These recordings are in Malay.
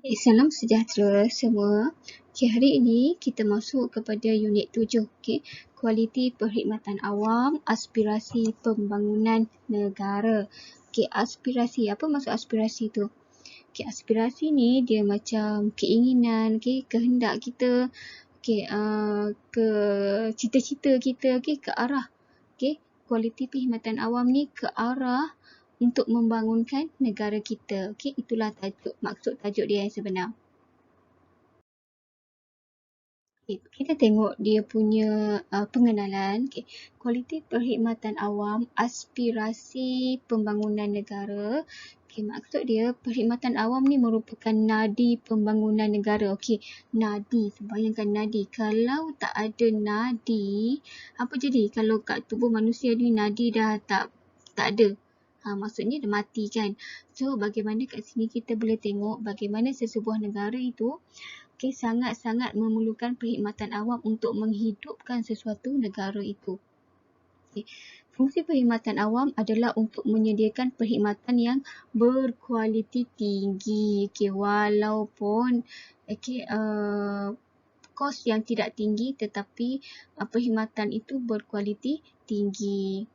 Salam sejahtera semua. Okay, hari ini kita masuk kepada unit 7. Okay. Kualiti perkhidmatan awam, aspirasi pembangunan negara. Okay, aspirasi. Apa maksud aspirasi tu? Okay, aspirasi ni dia macam keinginan, okay, kehendak kita, okay, ke cita-cita kita, okay, ke arah. Okay, kualiti perkhidmatan awam ni ke arah untuk membangunkan negara kita. Okay, itulah maksud tajuk dia yang sebenar. Okay, kita tengok dia punya pengenalan. Okay. Kualiti perkhidmatan awam, aspirasi pembangunan negara. Okay, maksud dia perkhidmatan awam ni merupakan nadi pembangunan negara. Okay, nadi. Bayangkan nadi. Kalau tak ada nadi, apa jadi? Kalau kat tubuh manusia ni nadi dah tak ada. Maksudnya dah mati kan. So, bagaimana kat sini kita boleh tengok bagaimana sesebuah negara itu sangat-sangat memerlukan perkhidmatan awam untuk menghidupkan sesuatu negara itu. Fungsi perkhidmatan awam adalah untuk menyediakan perkhidmatan yang berkualiti tinggi. Walaupun kos yang tidak tinggi tetapi perkhidmatan itu berkualiti tinggi.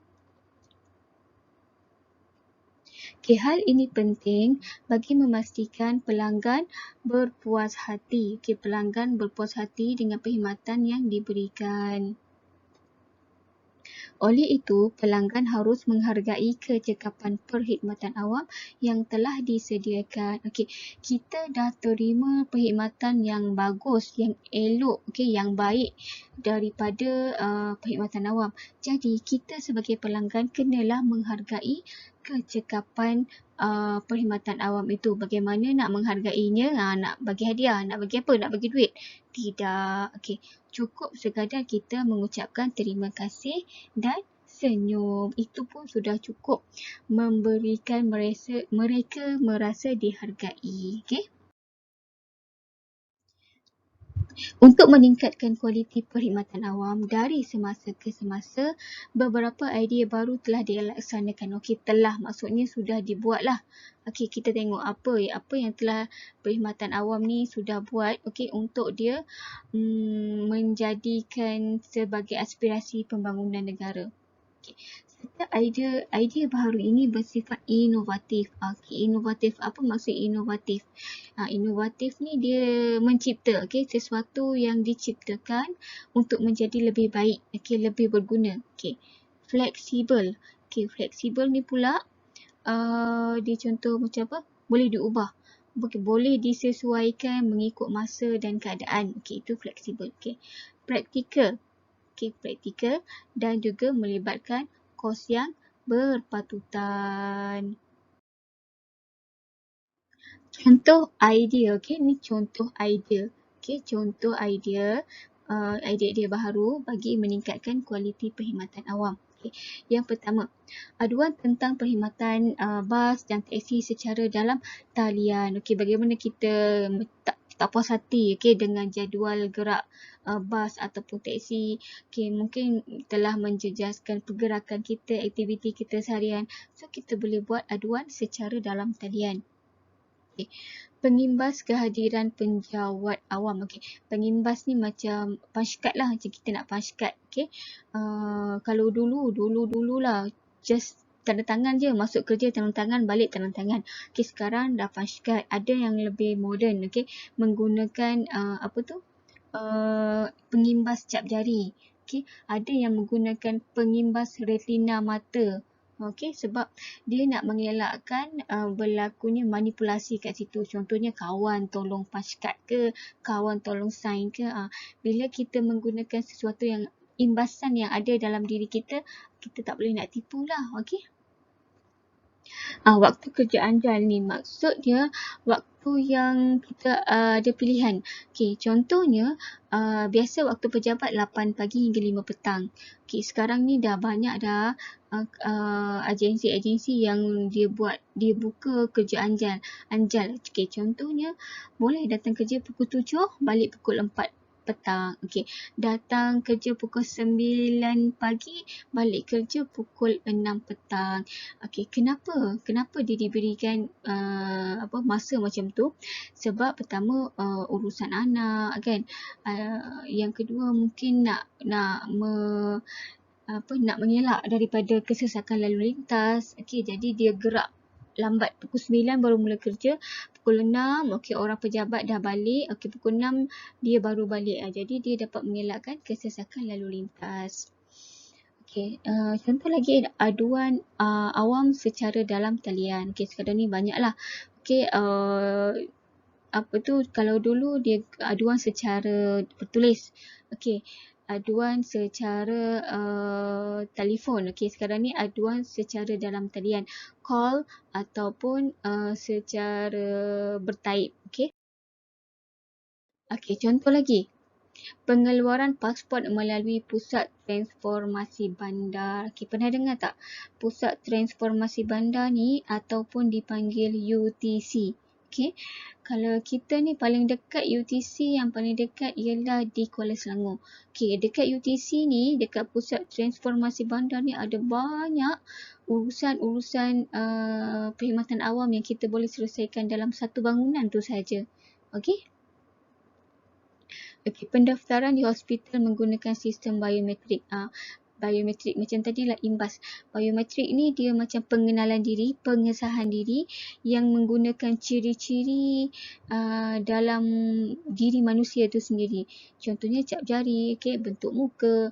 Hal ini penting bagi memastikan pelanggan berpuas hati. Pelanggan berpuas hati dengan perkhidmatan yang diberikan. Oleh itu, pelanggan harus menghargai kecekapan perkhidmatan awam yang telah disediakan. Kita dah terima perkhidmatan yang bagus, yang elok, yang baik daripada perkhidmatan awam. Jadi, kita sebagai pelanggan kenalah menghargai kecekapan perkhidmatan awam itu. Bagaimana nak menghargainya? Nak bagi hadiah, nak bagi apa? Nak bagi duit? Tidak. Cukup sekadar kita mengucapkan terima kasih dan senyum. Itu pun sudah cukup memberikan mereka merasa dihargai. Untuk meningkatkan kualiti perkhidmatan awam dari semasa ke semasa, beberapa idea baru telah dilaksanakan. Telah maksudnya sudah dibuatlah. Kita tengok apa yang telah perkhidmatan awam ni sudah buat untuk dia menjadikan sebagai aspirasi pembangunan negara. Setiap idea baru ini bersifat inovatif. Inovatif, apa maksud inovatif? Inovatif ni dia mencipta sesuatu yang diciptakan untuk menjadi lebih baik, lebih berguna. Fleksibel. Fleksibel ni pula dia contoh macam apa? Boleh diubah. Boleh disesuaikan mengikut masa dan keadaan. Itu fleksibel. Praktikal. Praktikal dan juga melibatkan kos yang berpatutan. Contoh idea, ni contoh idea. Contoh idea baharu bagi meningkatkan kualiti perkhidmatan awam. Yang pertama, aduan tentang perkhidmatan bas dan teksi secara dalam talian. Bagaimana kita tak puas hati dengan jadual gerak bas ataupun teksi. Mungkin telah menjejaskan pergerakan kita, aktiviti kita seharian. So, kita boleh buat aduan secara dalam talian. Pengimbas kehadiran penjawat awam. Pengimbas ni macam punch card lah. Macam kita nak punch card. Kalau dulu lah. Just tanda tangan je. Masuk kerja tanda tangan, balik tanda tangan. Sekarang dah punch card. Ada yang lebih moden. Menggunakan pengimbas cap jari. Ada yang menggunakan pengimbas retina mata. Sebab dia nak mengelakkan berlakunya manipulasi kat situ. Contohnya kawan tolong punch card ke, kawan tolong sign ke. Bila kita menggunakan sesuatu yang imbasan yang ada dalam diri kita, kita tak boleh nak tipu lah. Waktu kerja anjal ni maksudnya waktu yang kita ada pilihan. Contohnya biasa waktu pejabat 8 pagi hingga 5 petang. Sekarang ni dah banyak dah agensi-agensi yang dia buka kerja anjal. Contohnya boleh datang kerja pukul 7, balik pukul 4 petang. Okey, datang kerja pukul 9 pagi, balik kerja pukul 6 petang. Okey, kenapa dia diberikan masa macam tu? Sebab pertama urusan anak kan. Yang kedua mungkin nak mengelak daripada kesesakan lalu lintas. Okey, jadi dia gerak lambat. Pukul 9 baru mula kerja. Pukul 6, okey, orang pejabat dah balik. Okey, pukul 6 dia baru balik. Jadi dia dapat mengelakkan kesesakan lalu lintas. Okey, contoh lagi aduan awam secara dalam talian. Okey, sekarang ni banyaklah. Okey, kalau dulu dia aduan secara bertulis. Okey, aduan secara telefon. Okey, sekarang ni aduan secara dalam talian, call ataupun secara bertaip. Okey. Okey, contoh lagi. Pengeluaran pasport melalui Pusat Transformasi Bandar. Okey, pernah dengar tak? Pusat Transformasi Bandar ni ataupun dipanggil UTC. Okey. Kalau kita ni paling dekat UTC, yang paling dekat ialah di Kuala Selangor. Okey, dekat UTC ni, dekat Pusat Transformasi Bandar ni ada banyak urusan-urusan perkhidmatan awam yang kita boleh selesaikan dalam satu bangunan tu saja. Okey. Okey, pendaftaran di hospital menggunakan sistem biometrik. Biometrik macam tadi lah imbas. Biometrik ni dia macam pengenalan diri, pengesahan diri yang menggunakan ciri-ciri dalam diri manusia tu sendiri. Contohnya cap jari, okay, bentuk muka,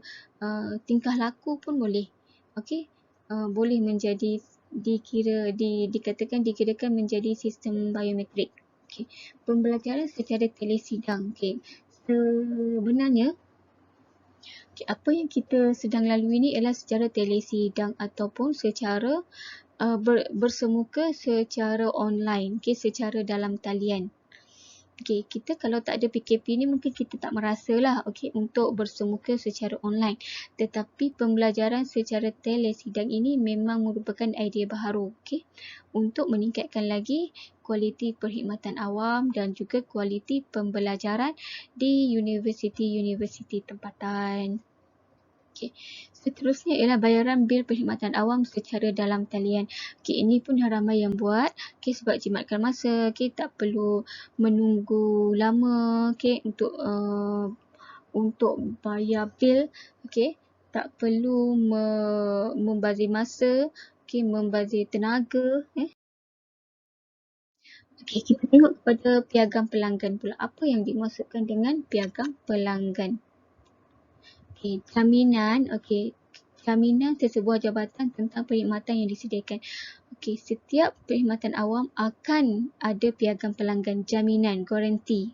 tingkah laku pun boleh. Okey, boleh menjadi dikirakan menjadi sistem biometrik. Okey, pembelajaran secara telesidang. Okey, sebenarnya apa yang kita sedang lalui ni ialah secara telesidang ataupun secara bersemuka secara online, secara dalam talian. Kita kalau tak ada PKP ni mungkin kita tak merasalah untuk bersemuka secara online. Tetapi pembelajaran secara telesidang ini memang merupakan idea baharu untuk meningkatkan lagi kualiti perkhidmatan awam dan juga kualiti pembelajaran di universiti-universiti tempatan. Seterusnya ialah bayaran bil perkhidmatan awam secara dalam talian. Ini pun ramai yang buat sebab jimatkan masa. Tak perlu menunggu lama untuk bayar bil. Tak perlu membazir masa, membazir tenaga. Kita tengok kepada piagam pelanggan pula. Apa yang dimaksudkan dengan piagam pelanggan? Jaminan sesebuah jabatan tentang perkhidmatan yang disediakan. Setiap perkhidmatan awam akan ada piagam pelanggan, jaminan, garanti.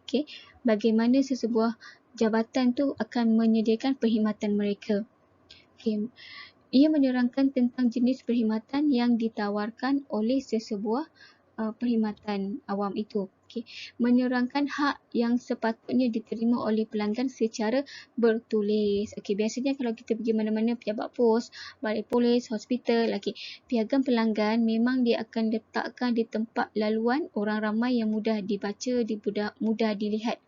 Bagaimana sesebuah jabatan tu akan menyediakan perkhidmatan mereka. Ia menerangkan tentang jenis perkhidmatan yang ditawarkan oleh sesebuah perkhidmatan awam itu. Menerangkan hak yang sepatutnya diterima oleh pelanggan secara bertulis. Biasanya kalau kita pergi mana-mana, pejabat pos, balai polis, hospital, piagam pelanggan memang dia akan letakkan di tempat laluan orang ramai yang mudah dibaca, mudah dilihat.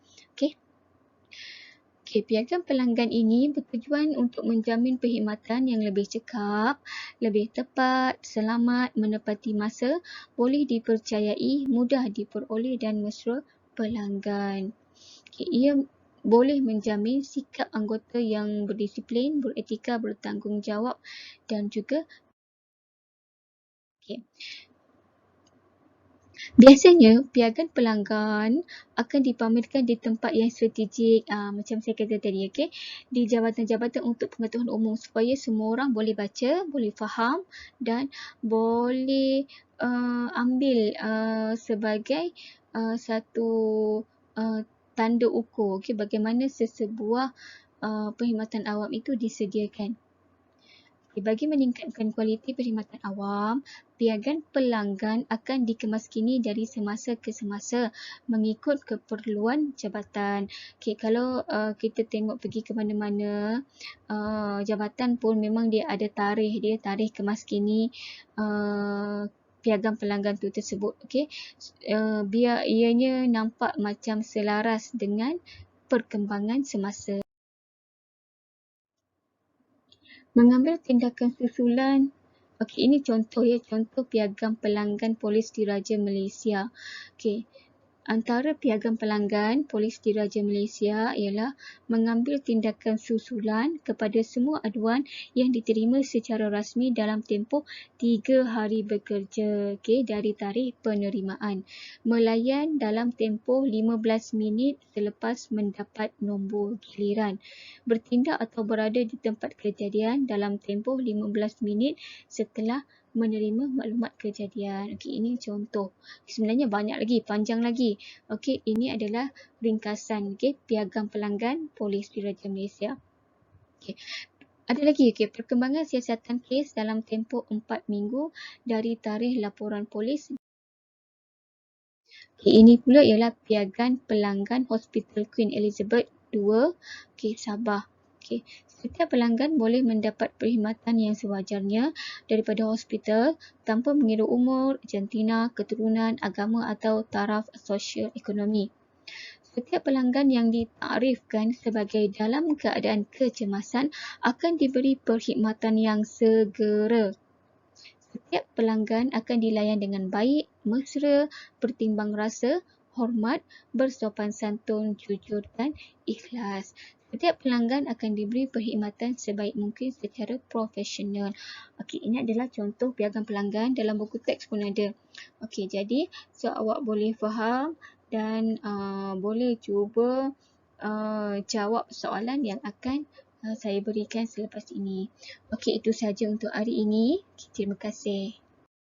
Piagam pelanggan ini bertujuan untuk menjamin perkhidmatan yang lebih cekap, lebih tepat, selamat, menepati masa, boleh dipercayai, mudah diperoleh dan mesra pelanggan. Ia boleh menjamin sikap anggota yang berdisiplin, beretika, bertanggungjawab dan juga biasanya piagam pelanggan akan dipamerkan di tempat yang strategik, macam saya kata tadi, di jabatan-jabatan untuk pengetahuan umum supaya semua orang boleh baca, boleh faham dan boleh ambil sebagai satu tanda ukur bagaimana sesebuah perkhidmatan awam itu disediakan. Bagi meningkatkan kualiti perkhidmatan awam, piagam pelanggan akan dikemaskini dari semasa ke semasa mengikut keperluan jabatan. Kalau kita tengok pergi ke mana-mana, jabatan pun memang dia ada tarikh dia, tarikh kemaskini piagam pelanggan tu tersebut. Biar ianya nampak macam selaras dengan perkembangan semasa. Mengambil tindakan susulan. Okey, ini contoh contoh piagam pelanggan Polis Diraja Malaysia. Okey, antara piagam pelanggan Polis Diraja Malaysia ialah mengambil tindakan susulan kepada semua aduan yang diterima secara rasmi dalam tempoh 3 hari bekerja dari tarikh penerimaan. Melayan dalam tempoh 15 minit selepas mendapat nombor giliran. Bertindak atau berada di tempat kejadian dalam tempoh 15 minit setelah menerima maklumat kejadian. Okey, ini contoh. Sebenarnya banyak lagi, panjang lagi. Okey, ini adalah ringkasan piagam pelanggan Polis Diraja Malaysia. Okey. Ada lagi perkembangan siasatan kes dalam tempoh 4 minggu dari tarikh laporan polis. Ini pula ialah piagam pelanggan Hospital Queen Elizabeth II, Sabah. Setiap pelanggan boleh mendapat perkhidmatan yang sewajarnya daripada hospital tanpa mengira umur, jantina, keturunan, agama atau taraf sosial ekonomi. Setiap pelanggan yang ditakrifkan sebagai dalam keadaan kecemasan akan diberi perkhidmatan yang segera. Setiap pelanggan akan dilayan dengan baik, mesra, bertimbang rasa, hormat, bersopan santun, jujur dan ikhlas. Setiap pelanggan akan diberi perkhidmatan sebaik mungkin secara profesional. Okey, ini adalah contoh piagam pelanggan, dalam buku teks pun ada. Okey, jadi awak boleh faham dan boleh cuba jawab soalan yang akan saya berikan selepas ini. Okey, itu sahaja untuk hari ini. Terima kasih.